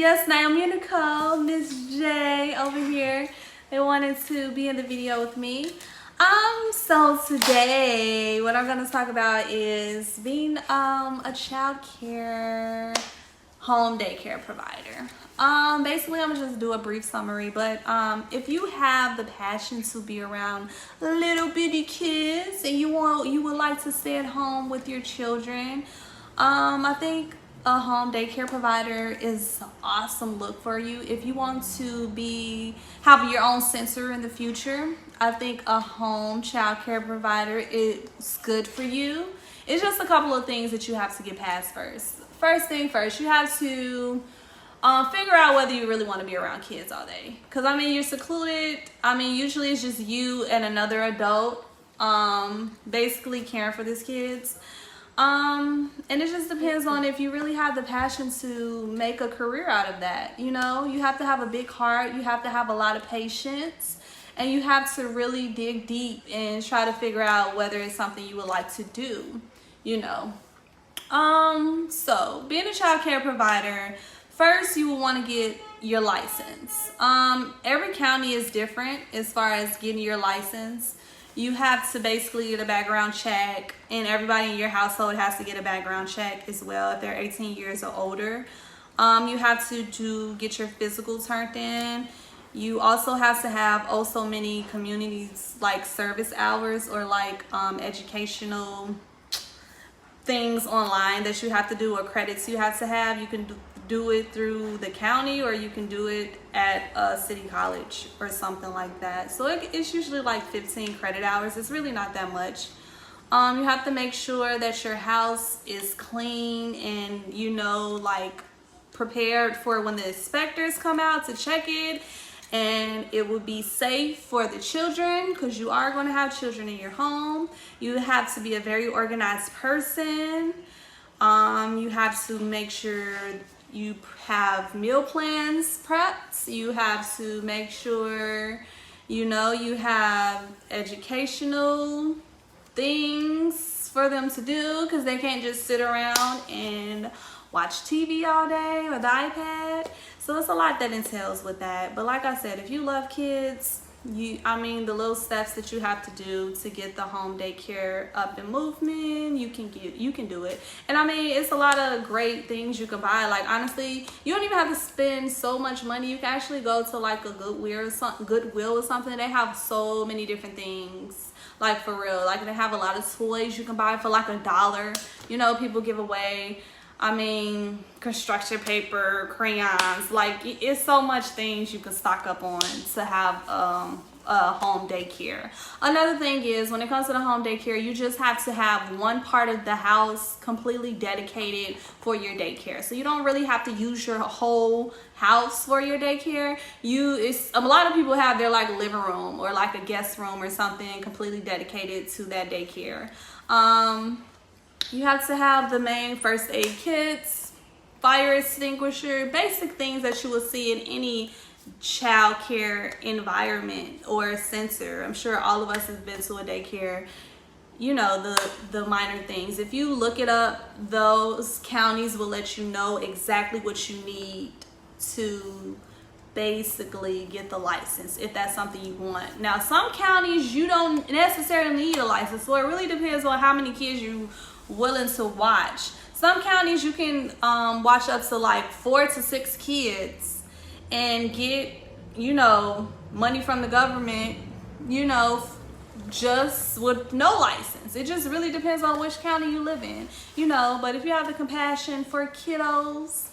Yes, Naomi and Nicole, Miss J over here. They wanted to be in the video with me. So today what I'm gonna talk about is being a child care home daycare provider. Basically I'm gonna just do a brief summary, but if you have the passion to be around little bitty kids and you would like to stay at home with your children, I think a home daycare provider is an awesome look for you. If you want to have your own center in the future, I think a home child care provider is good for you. It's just a couple of things that you have to get past first. First thing first, you have to figure out whether you really want to be around kids all day. Because, I mean, you're secluded. I mean, usually it's just you and another adult basically caring for these kids. And it just depends on if you really have the passion to make a career out of that. You know, you have to have a big heart. You have to have a lot of patience. And you have to really dig deep and try to figure out whether it's something you would like to do, you know. So being a child care provider, first you will want to get your license. Every county is different as far as getting your license. You have to basically get a background check, and everybody in your household has to get a background check as well if they're 18 years or older. You have to get your physical turned in. You also have to have so many communities like service hours or like educational things online that you have to do or credits you have to have. You can do it through the county or you can do it at a city college or something like that. So it's usually like 15 credit hours. It's really not that much. You have to make sure that your house is clean and, you know, like prepared for when the inspectors come out to check it, and it will be safe for the children because you are going to have children in your home. You have to be a very organized person. You have to make sure you have meal plans prepped. You have to make sure, you know, you have educational things for them to do because they can't just sit around and watch TV all day or the iPad. So it's a lot that entails with that. But like I said, if you love kids, the little steps that you have to do to get the home daycare up and moving, you can do it. And I mean, it's a lot of great things you can buy. Like, honestly, you don't even have to spend so much money. You can actually go to like a Goodwill or something. They have so many different things, like for real. Like, they have a lot of toys you can buy for like $1. You know, people give away, I mean, construction paper, crayons, like it's so much things you can stock up on to have a home daycare. Another thing is, when it comes to the home daycare, you just have to have one part of the house completely dedicated for your daycare. So you don't really have to use your whole house for your daycare. A lot of people have their like living room or like a guest room or something completely dedicated to that daycare. You have to have the main first aid kits, fire extinguisher, basic things that you will see in any child care environment or center. I'm sure all of us have been to a daycare. You know, the minor things. If you look it up, those counties will let you know exactly what you need to basically get the license if that's something you want. Now, some counties you don't necessarily need a license, so it really depends on how many kids you willing to watch. Some counties you can watch up to like 4 to 6 kids and get, you know, money from the government, you know, just with no license. It just really depends on which county you live in, you know. But if you have the compassion for kiddos,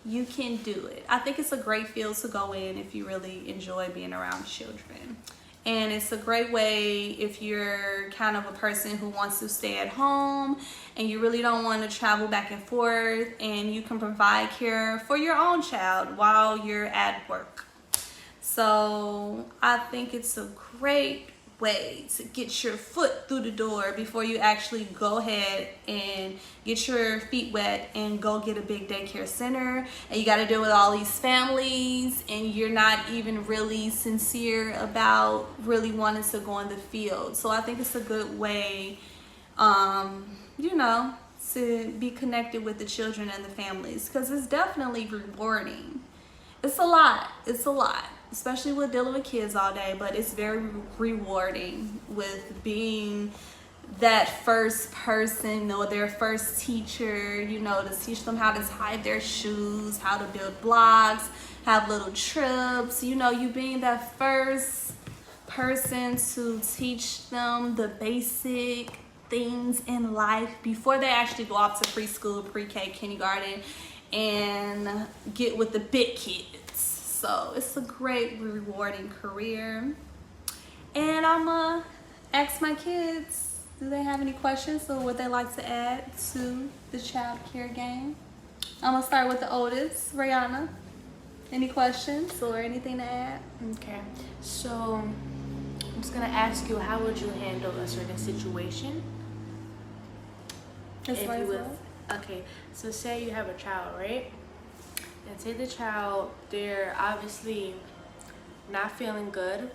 you can do it. I think it's a great field to go in if you really enjoy being around children. And it's a great way if you're kind of a person who wants to stay at home and you really don't want to travel back and forth, and you can provide care for your own child while you're at work. So I think it's a great way to get your foot through the door before you actually go ahead and get your feet wet and go get a big daycare center, and you got to deal with all these families and you're not even really sincere about really wanting to go in the field. So I think it's a good way, you know, to be connected with the children and the families, because it's definitely rewarding It's a lot. It's a lot, especially with dealing with kids all day, but it's very rewarding with being that first person or their first teacher, you know, to teach them how to tie their shoes, how to build blocks, have little trips, you know, you being that first person to teach them the basic things in life before they actually go off to preschool, pre-K, kindergarten, and get with the big kids. So it's a great, rewarding career. And I'm gonna ask my kids, do they have any questions or would they like to add to the child care game? I'm gonna start with the oldest, Rihanna. Any questions or anything to add? Okay, so I'm just gonna ask you, how would you handle a certain situation? As far as what? Okay, so say you have a child, right? And say the child, they're obviously not feeling good.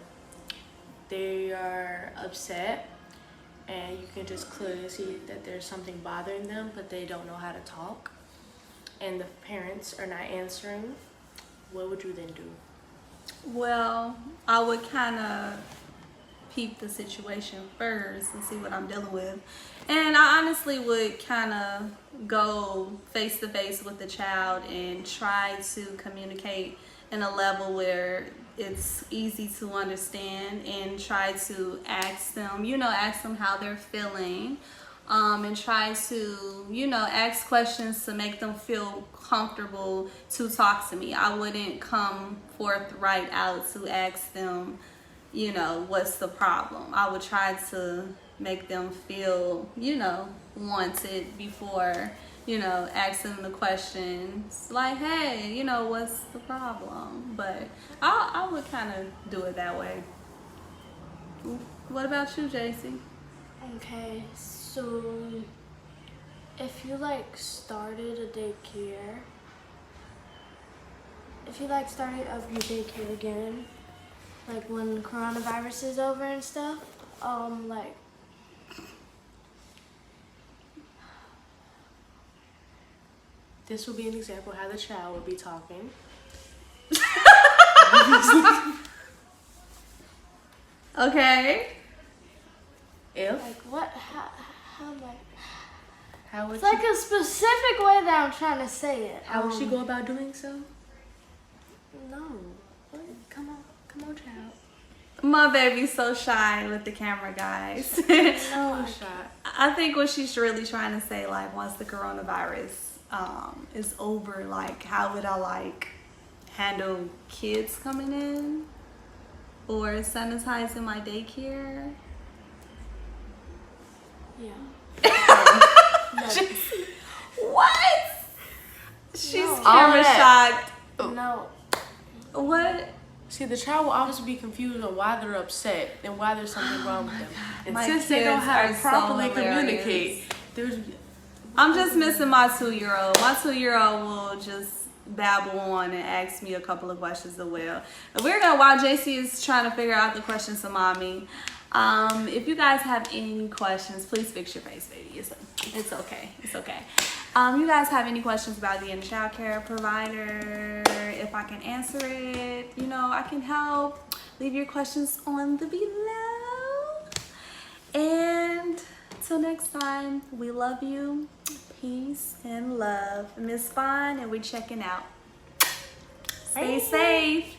They are upset, and you can just clearly see that there's something bothering them, but they don't know how to talk, and the parents are not answering. What would you then do? Well, I would kind of peep the situation first and see what I'm dealing with. And I honestly would kind of go face to face with the child and try to communicate in a level where it's easy to understand, and try to ask them, you know, ask them how they're feeling, and try to, you know, ask questions to make them feel comfortable to talk to me. I wouldn't come forth right out to ask them, you know, what's the problem. I would try to make them feel, you know, wanted before, you know, asking the questions like, hey, you know, what's the problem? But I would kind of do it that way. What about you, JC? Okay, so if you like started a daycare, started up your daycare again, like when coronavirus is over and stuff, like This would be an example how the child would be talking. Okay. If like what? How like? how would It's like a specific way that I'm trying to say it. how would she go about doing so? No. Come on, child. My baby's so shy with the camera, guys. No. Shot. I think what she's really trying to say, like, once the coronavirus is over, like, how would I, like, handle kids coming in or sanitizing my daycare? Yeah. What? She's No. camera shocked. No. What? See, the child will obviously be confused on why they're upset and why there's something wrong with them. And My since they don't kids have are to so properly hilarious. communicate, there's I'm just missing my 2-year-old. My 2-year-old will just babble on and ask me a couple of questions as well. And we're gonna, while JC is trying to figure out the questions to mommy, if you guys have any questions, please fix your face, baby. It's okay. It's okay. You guys have any questions about being a child care provider? If I can answer it, you know, I can help. Leave your questions on the below. And till next time, we love you. Peace and love. Miss Fine, and we're checking out. Stay safe.